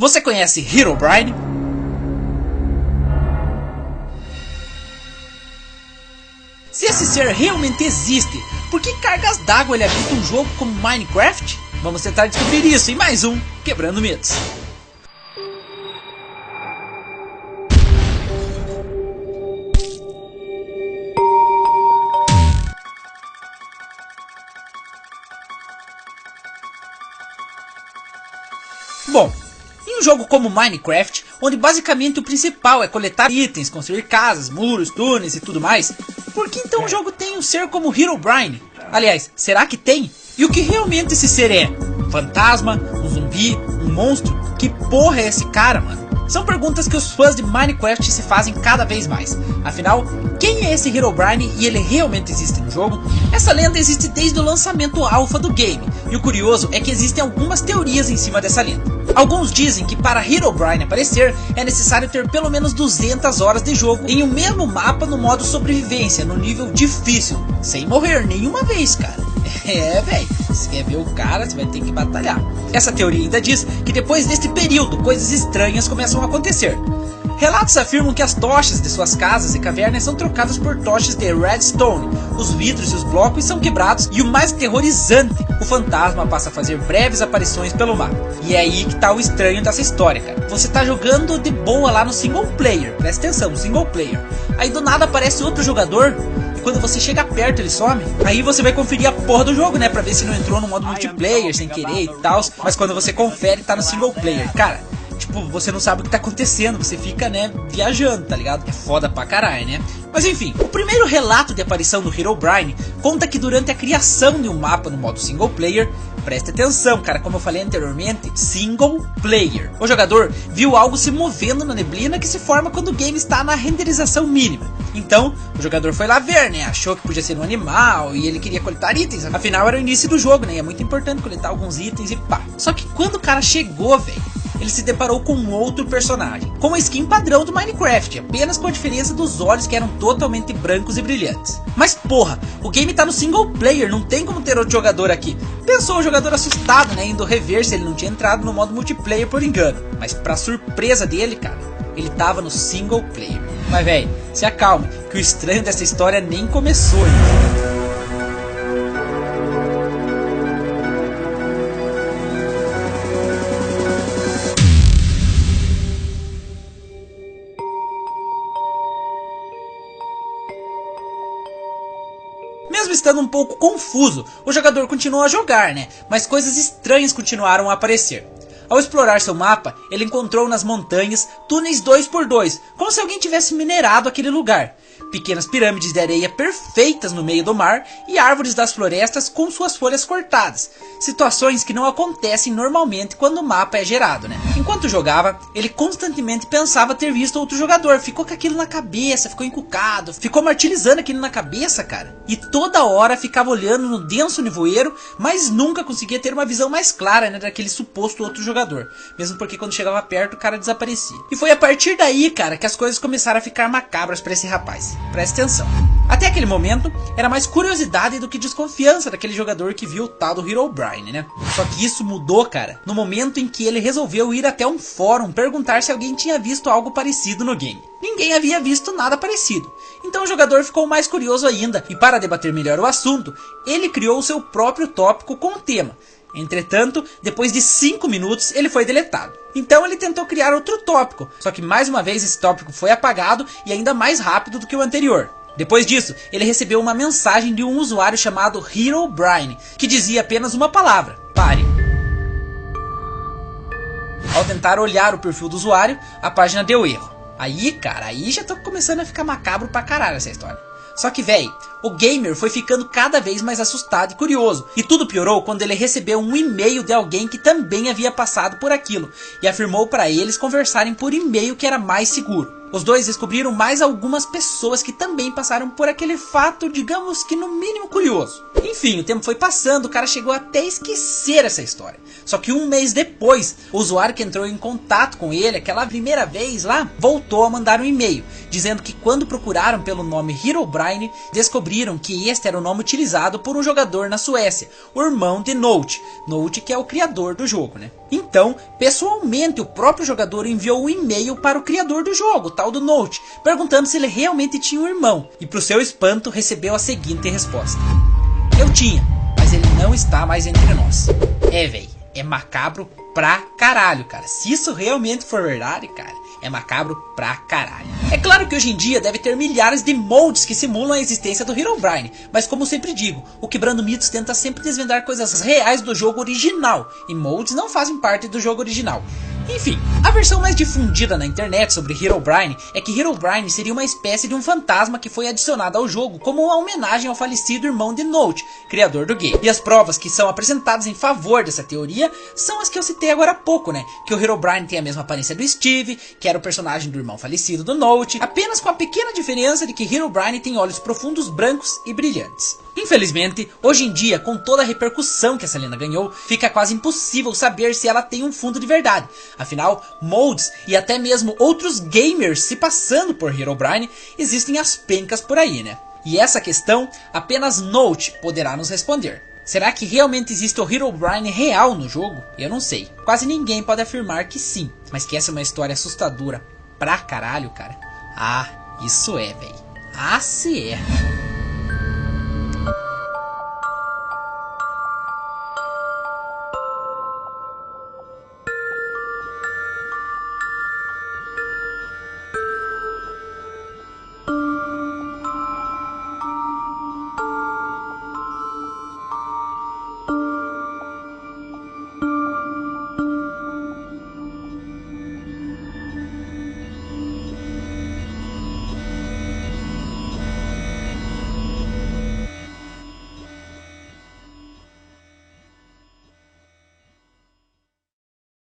Você conhece Herobrine? Se esse ser realmente existe, por que cargas d'água ele habita um jogo como Minecraft? Vamos tentar descobrir isso em mais um Quebrando Mitos. Bom, em um jogo como Minecraft, onde basicamente o principal é coletar itens, construir casas, muros, túneis e tudo mais, por que então o jogo tem um ser como Herobrine? Aliás, será que tem? E o que realmente esse ser é? Um fantasma? Um zumbi? Um monstro? Que porra é esse cara, mano? São perguntas que os fãs de Minecraft se fazem cada vez mais. Afinal, quem é esse Herobrine e ele realmente existe no jogo? Essa lenda existe desde o lançamento alpha do game, e o curioso é que existem algumas teorias em cima dessa lenda. Alguns dizem que para Herobrine aparecer é necessário ter pelo menos 200 horas de jogo em um mesmo mapa no modo sobrevivência, no nível difícil, sem morrer nenhuma vez, cara. É, velho, se quer ver o cara, você vai ter que batalhar. Essa teoria ainda diz que depois deste período, coisas estranhas começam a acontecer. Relatos afirmam que as tochas de suas casas e cavernas são trocadas por tochas de redstone, os vidros e os blocos são quebrados e o mais aterrorizante, o fantasma passa a fazer breves aparições pelo mapa. E é aí que tá o estranho dessa história, cara. Você tá jogando de boa lá no single player, presta atenção, single player. Aí do nada aparece outro jogador e quando você chega perto ele some. Aí você vai conferir a porra do jogo, né, pra ver se não entrou no modo multiplayer sem querer e tal. Mas quando você confere tá no single player, cara. Tipo, você não sabe o que tá acontecendo, você fica, né, viajando, tá ligado? É foda pra caralho, né? Mas enfim, o primeiro relato de aparição do Herobrine conta que durante a criação de um mapa no modo single player, preste atenção, cara, como eu falei anteriormente, single player, o jogador viu algo se movendo na neblina que se forma quando o game está na renderização mínima. Então, o jogador foi lá ver, né, achou que podia ser um animal e ele queria coletar itens, afinal era o início do jogo, né, e é muito importante coletar alguns itens e pá. Só que quando o cara chegou, velho, ele se deparou com um outro personagem, com a skin padrão do Minecraft, apenas com a diferença dos olhos que eram totalmente brancos e brilhantes. Mas porra, o game tá no single player, não tem como ter outro jogador aqui. Pensou o jogador assustado, né, indo rever se ele não tinha entrado no modo multiplayer por engano. Mas pra surpresa dele, cara, ele tava no single player. Mas véi, se acalme, que o estranho dessa história nem começou ainda. Mesmo estando um pouco confuso, o jogador continuou a jogar, né? Mas coisas estranhas continuaram a aparecer. Ao explorar seu mapa, ele encontrou nas montanhas túneis 2x2, como se alguém tivesse minerado aquele lugar. Pequenas pirâmides de areia perfeitas no meio do mar e árvores das florestas com suas folhas cortadas. Situações que não acontecem normalmente quando o mapa é gerado, né? Enquanto jogava, ele constantemente pensava ter visto outro jogador. Ficou com aquilo na cabeça, ficou encucado, ficou martirizando aquilo na cabeça, cara. E toda hora ficava olhando no denso nevoeiro, mas nunca conseguia ter uma visão mais clara, né, daquele suposto outro jogador. Mesmo porque quando chegava perto, o cara desaparecia. E foi a partir daí, cara, que as coisas começaram a ficar macabras pra esse rapaz. Presta atenção. Até aquele momento, era mais curiosidade do que desconfiança daquele jogador que viu o tal do Herobrine, né? Só que isso mudou, cara, no momento em que ele resolveu ir até um fórum perguntar se alguém tinha visto algo parecido no game. Ninguém havia visto nada parecido. Então o jogador ficou mais curioso ainda, e para debater melhor o assunto, ele criou o seu próprio tópico com o tema. Entretanto, depois de 5 minutos, ele foi deletado. Então ele tentou criar outro tópico, só que mais uma vez esse tópico foi apagado e ainda mais rápido do que o anterior. Depois disso, ele recebeu uma mensagem de um usuário chamado Herobrine, que dizia apenas uma palavra: pare. Ao tentar olhar o perfil do usuário, a página deu erro. Aí, cara, aí já tô começando a ficar macabro pra caralho essa história. Só que, véi, o gamer foi ficando cada vez mais assustado e curioso. E tudo piorou quando ele recebeu um e-mail de alguém que também havia passado por aquilo. E afirmou para eles conversarem por e-mail que era mais seguro. Os dois descobriram mais algumas pessoas que também passaram por aquele fato, digamos que no mínimo curioso. Enfim, o tempo foi passando, o cara chegou até a esquecer essa história. Só que um mês depois, o usuário que entrou em contato com ele aquela primeira vez lá, voltou a mandar um e-mail, dizendo que quando procuraram pelo nome Herobrine, descobriram que este era o nome utilizado por um jogador na Suécia, o irmão de Note. Note que é o criador do jogo, né? Então, pessoalmente, o próprio jogador enviou um e-mail para o criador do jogo, o tal do Note, perguntando se ele realmente tinha um irmão, e pro seu espanto recebeu a seguinte resposta: eu tinha, mas ele não está mais entre nós. É, véi, é macabro pra caralho, cara. Se isso realmente for verdade, cara, é macabro pra caralho. É claro que hoje em dia deve ter milhares de moldes que simulam a existência do Herobrine, mas como sempre digo, o Quebrando Mitos tenta sempre desvendar coisas reais do jogo original, e moldes não fazem parte do jogo original. Enfim, a versão mais difundida na internet sobre Herobrine é que Herobrine seria uma espécie de um fantasma que foi adicionado ao jogo como uma homenagem ao falecido irmão de Note, criador do game. E as provas que são apresentadas em favor dessa teoria são as que eu citei agora há pouco, né? Que o Herobrine tem a mesma aparência do Steve, que era o personagem do irmão falecido do Note, apenas com a pequena diferença de que Herobrine tem olhos profundos, brancos e brilhantes. Infelizmente, hoje em dia, com toda a repercussão que essa lenda ganhou, fica quase impossível saber se ela tem um fundo de verdade. Afinal, moldes e até mesmo outros gamers se passando por Herobrine existem as pencas por aí, né? E essa questão apenas Note poderá nos responder. Será que realmente existe o Herobrine real no jogo? Eu não sei. Quase ninguém pode afirmar que sim. Mas que essa é uma história assustadora pra caralho, cara. Ah, isso é, velho. Ah, se é.